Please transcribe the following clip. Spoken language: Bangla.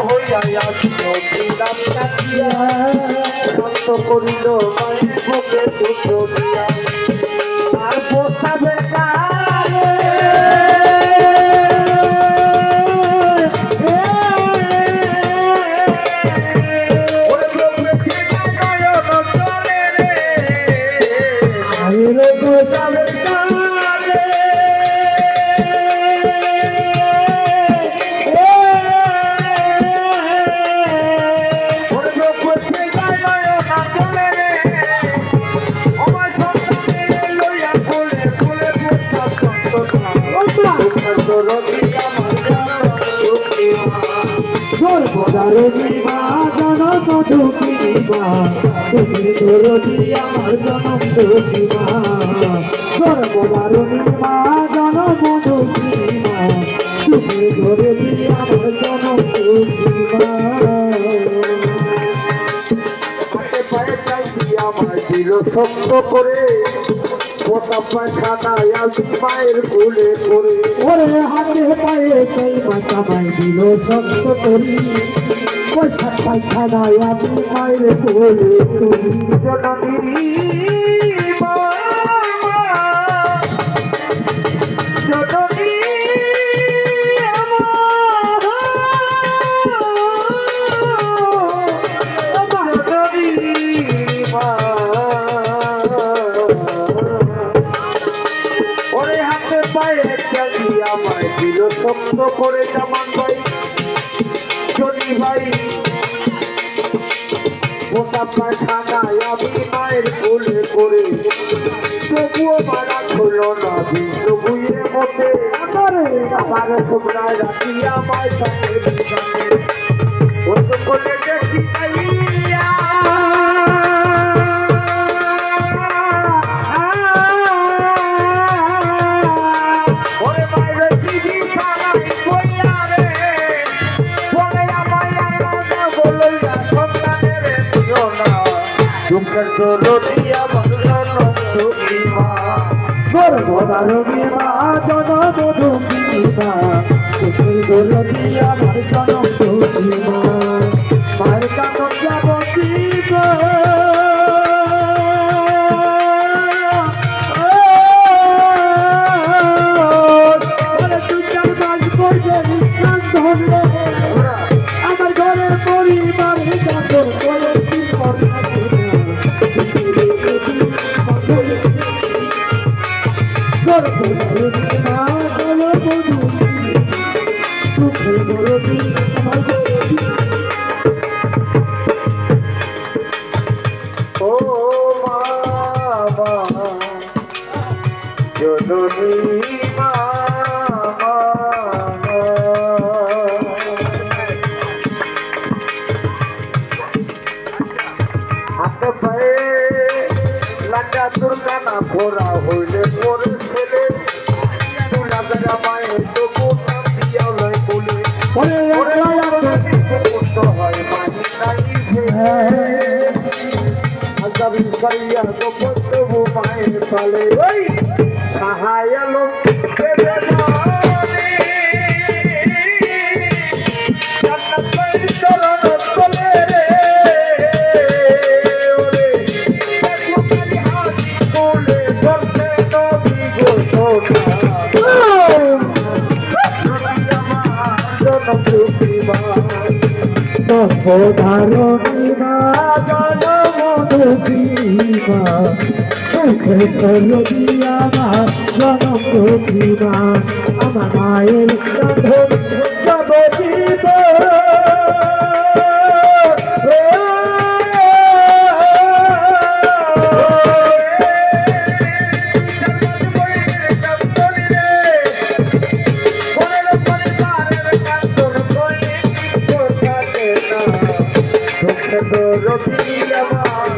হইয়া আসিল দিলাম কাটিয়া শান্ত করিল মায়ের বুকে দুটো দিয়া আর পোষাবে কারে সর্বদারণীমা জনম দুঃখিমা তুমি দরদি আমার জনম দুঃখিমা সর্বদারণীমা জনম দুঃখিমা তুমি দরদি আমার জনম দুঃখিমা পায়ে চাই আমার দিল শক্ত করে প্রতাপ খানায় আসি মায়ের কোলে করে ওরে হাতে পায়ে সেই মাথায় দিল শক্ত করি পয়সা পায়খানায় আপনি মায়ের কোলে করি জননী জননী আমায় দিল শক্ত করে জামান ভাই জনি ভাই মোটা পায়খানায় আমি মায়ের কোলে করে তবুও মারা হলো না বিষ্ণু বুয়ের মধ্যে আমার তোমরায় রাখি আমায় সাথে ওই তো কোলে দেখি দরদিয়া দুঃখিমা সর্বদারণীমা জনম দুঃখিমা তুমি দরদি আমার জনম দুঃখিমা মায়ের কানন যাব শিব আমার ঘরের পরিবারের চাদর করে কি ও মামা জননী মামা হাতে পায়ে লাটা দুর্গানা ভরা হইলে পরে ছেলে তুলা জায়গা মায়ের তবু নাম দিয়াও লয় বলে হয় মানি নাই আগামী করিয়া গোপন তবু মায়ের পালে ওই সাহায় লোক সর্বদারণীমা জনম দুঃখিমা সুখে দরদি আমার জনম দুঃখিমা আমার মায়ের কাঁধে যাব জীব রবি আমার